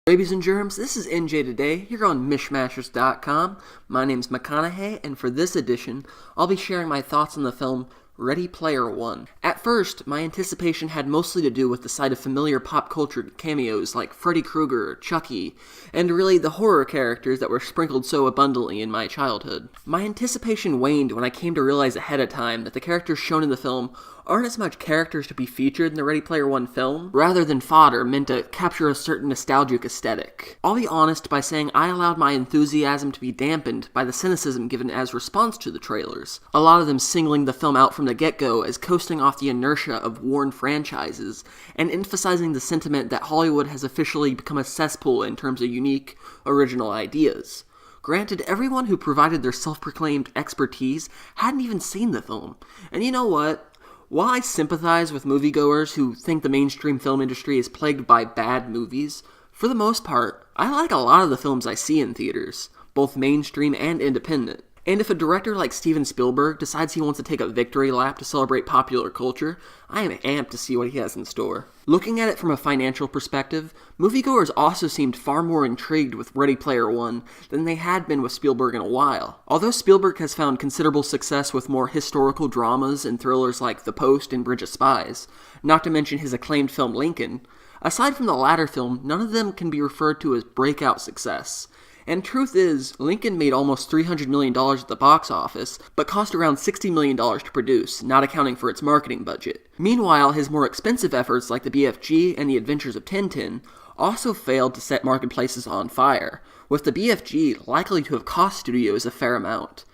Rabies and Germs, this is NJ Today, here on Mishmashers.com. My name's McConaughey, and for this edition, I'll be sharing my thoughts on the film Ready Player One. At first, my anticipation had mostly to do with the sight of familiar pop culture cameos like Freddy Krueger, Chucky, and really the horror characters that were sprinkled so abundantly in my childhood. My anticipation waned when I came to realize ahead of time that the characters shown in the film aren't as much characters to be featured in the Ready Player One film, rather than fodder meant to capture a certain nostalgic aesthetic. I'll be honest by saying I allowed my enthusiasm to be dampened by the cynicism given as response to the trailers, a lot of them singling the film out from the get-go as coasting off the inertia of worn franchises, and emphasizing the sentiment that Hollywood has officially become a cesspool in terms of unique, original ideas. Granted, everyone who provided their self-proclaimed expertise hadn't even seen the film, and you know what? While I sympathize with moviegoers who think the mainstream film industry is plagued by bad movies, for the most part, I like a lot of the films I see in theaters, both mainstream and independent. And if a director like Steven Spielberg decides he wants to take a victory lap to celebrate popular culture, I am amped to see what he has in store. Looking at it from a financial perspective, moviegoers also seemed far more intrigued with Ready Player One than they had been with Spielberg in a while. Although Spielberg has found considerable success with more historical dramas and thrillers like The Post and Bridge of Spies, not to mention his acclaimed film Lincoln, aside from the latter film, none of them can be referred to as breakout success. And truth is, Lincoln made almost $300 million at the box office, but cost around $60 million to produce, not accounting for its marketing budget. Meanwhile, his more expensive efforts like the BFG and the Adventures of Tintin also failed to set marketplaces on fire, with the BFG likely to have cost studios a fair amount.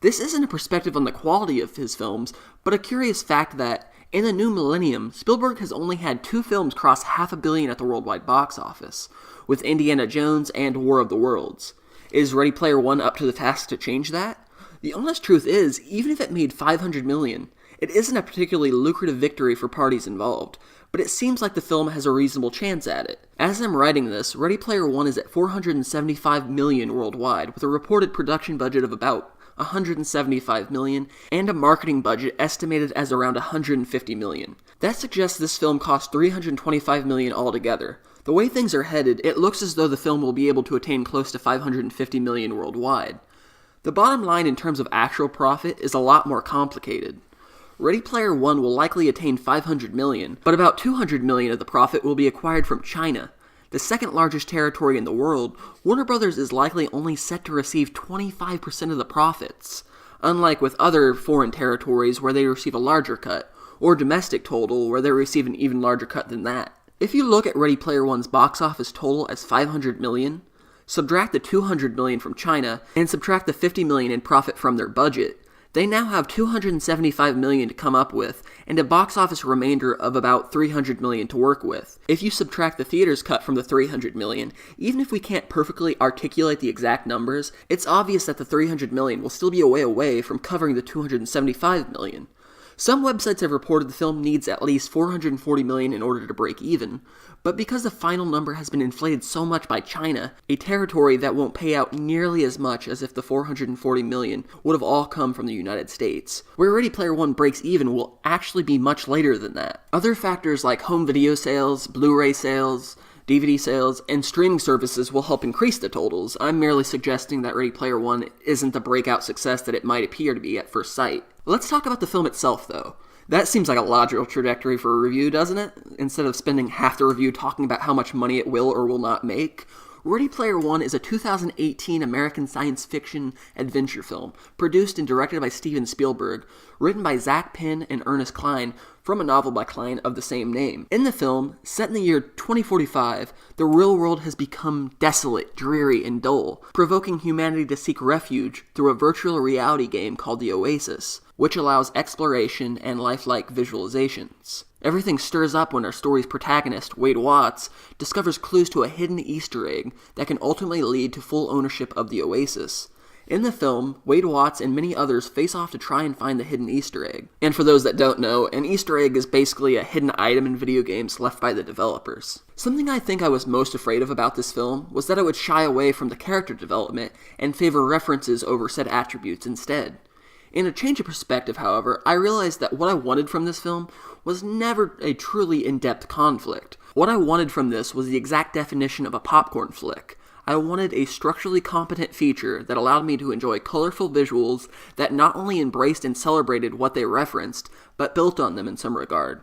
This isn't a perspective on the quality of his films, but a curious fact that, in the new millennium, Spielberg has only had 2 films cross $500 million at the worldwide box office, with Indiana Jones and War of the Worlds. Is Ready Player One up to the task to change that? The honest truth is, even if it made $500 million, it isn't a particularly lucrative victory for parties involved, but it seems like the film has a reasonable chance at it. As I'm writing this, Ready Player One is at $475 million worldwide, with a reported production budget of about $175 million, and a marketing budget estimated as around $150 million. That suggests this film cost $325 million altogether. The way things are headed, it looks as though the film will be able to attain close to $550 million worldwide. The bottom line in terms of actual profit is a lot more complicated. Ready Player One will likely attain $500 million, but about $200 million of the profit will be acquired from China. The second largest territory in the world, Warner Bros. Is likely only set to receive 25% of the profits, unlike with other foreign territories where they receive a larger cut, or domestic total where they receive an even larger cut than that. If you look at Ready Player One's box office total as $500 million, subtract the $200 million from China, and subtract the $50 million in profit from their budget, they now have $275 million to come up with, and a box office remainder of about $300 million to work with. If you subtract the theater's cut from the $300 million, even if we can't perfectly articulate the exact numbers, it's obvious that the $300 million will still be a way away from covering the $275 million. Some websites have reported the film needs at least $440 million in order to break even, but because the final number has been inflated so much by China, a territory that won't pay out nearly as much as if the $440 million would have all come from the United States, where Ready Player One breaks even will actually be much later than that. Other factors like home video sales, Blu-ray sales, DVD sales, and streaming services will help increase the totals. I'm merely suggesting that Ready Player One isn't the breakout success that it might appear to be at first sight. Let's talk about the film itself, though. That seems like a logical trajectory for a review, doesn't it? Instead of spending half the review talking about how much money it will or will not make. Ready Player One is a 2018 American science fiction adventure film, produced and directed by Steven Spielberg, written by Zach Penn and Ernest Cline, from a novel by Cline of the same name. In the film, set in the year 2045, the real world has become desolate, dreary, and dull, provoking humanity to seek refuge through a virtual reality game called the Oasis, which allows exploration and lifelike visualizations. Everything stirs up when our story's protagonist, Wade Watts, discovers clues to a hidden Easter egg that can ultimately lead to full ownership of the Oasis. In the film, Wade Watts and many others face off to try and find the hidden Easter egg. And for those that don't know, an Easter egg is basically a hidden item in video games left by the developers. Something I think I was most afraid of about this film was that it would shy away from the character development and favor references over said attributes instead. In a change of perspective, however, I realized that what I wanted from this film was never a truly in-depth conflict, What I wanted from this was the exact definition of a popcorn flick. I wanted a structurally competent feature that allowed me to enjoy colorful visuals that not only embraced and celebrated what they referenced, but built on them in some regard.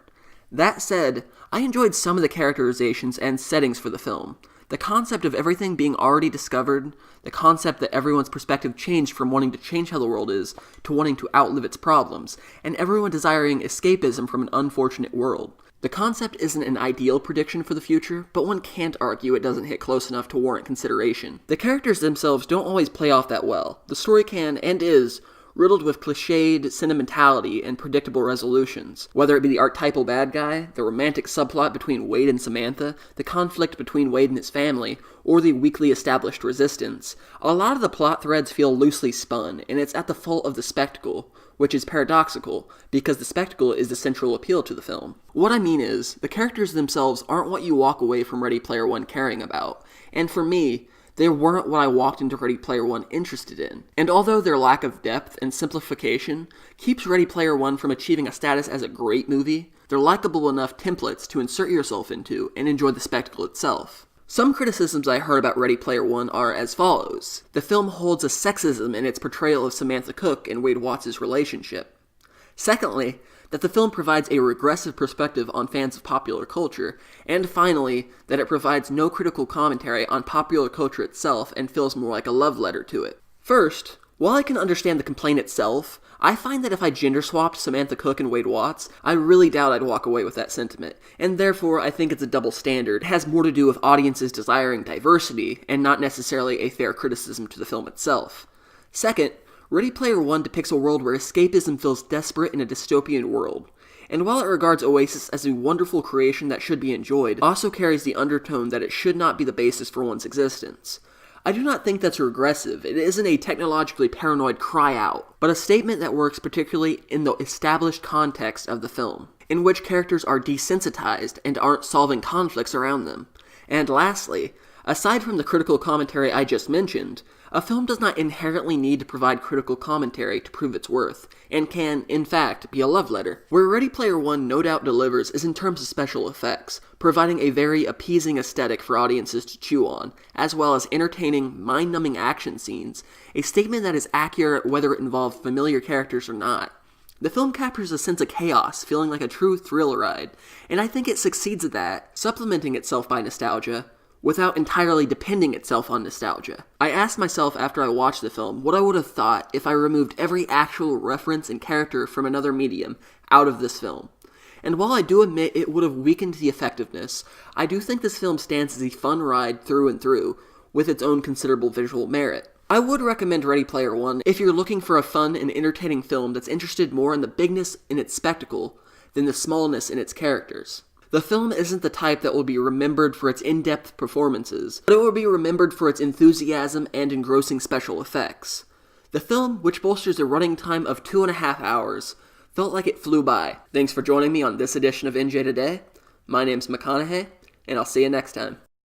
That said, I enjoyed some of the characterizations and settings for the film. The concept of everything being already discovered, the concept that everyone's perspective changed from wanting to change how the world is to wanting to outlive its problems, and everyone desiring escapism from an unfortunate world. The concept isn't an ideal prediction for the future, but one can't argue it doesn't hit close enough to warrant consideration. The characters themselves don't always play off that well. The story can, and is, riddled with cliched sentimentality and predictable resolutions. Whether it be the archetypal bad guy, the romantic subplot between Wade and Samantha, the conflict between Wade and his family, or the weakly established resistance, a lot of the plot threads feel loosely spun, and it's at the fault of the spectacle, which is paradoxical, because the spectacle is the central appeal to the film. What I mean is, the characters themselves aren't what you walk away from Ready Player One caring about, and for me, they weren't what I walked into Ready Player One interested in. And although their lack of depth and simplification keeps Ready Player One from achieving a status as a great movie, they're likable enough templates to insert yourself into and enjoy the spectacle itself. Some criticisms I heard about Ready Player One are as follows. The film holds a sexism in its portrayal of Samantha Cook and Wade Watts' relationship. Secondly, that the film provides a regressive perspective on fans of popular culture, and finally, that it provides no critical commentary on popular culture itself and feels more like a love letter to it. First, while I can understand the complaint itself, I find that if I gender swapped Samantha Cook and Wade Watts, I really doubt I'd walk away with that sentiment, and therefore I think it's a double standard. It has more to do with audiences desiring diversity, and not necessarily a fair criticism to the film itself. Second, Ready Player One depicts a world where escapism feels desperate in a dystopian world, and while it regards Oasis as a wonderful creation that should be enjoyed, it also carries the undertone that it should not be the basis for one's existence. I do not think that's regressive. It isn't a technologically paranoid cry out, but a statement that works particularly in the established context of the film, in which characters are desensitized and aren't solving conflicts around them. And lastly, aside from the critical commentary I just mentioned, a film does not inherently need to provide critical commentary to prove its worth, and can, in fact, be a love letter. Where Ready Player One no doubt delivers is in terms of special effects, providing a very appeasing aesthetic for audiences to chew on, as well as entertaining, mind-numbing action scenes, a statement that is accurate whether it involves familiar characters or not. The film captures a sense of chaos, feeling like a true thrill ride, and I think it succeeds at that, supplementing itself by nostalgia, without entirely depending itself on nostalgia. I asked myself after I watched the film what I would have thought if I removed every actual reference and character from another medium out of this film. And while I do admit it would have weakened the effectiveness, I do think this film stands as a fun ride through and through, with its own considerable visual merit. I would recommend Ready Player One if you're looking for a fun and entertaining film that's interested more in the bigness in its spectacle than the smallness in its characters. The film isn't the type that will be remembered for its in-depth performances, but it will be remembered for its enthusiasm and engrossing special effects. The film, which bolsters a running time of 2.5 hours, felt like it flew by. Thanks for joining me on this edition of NJ Today. My name's McConaughey, and I'll see you next time.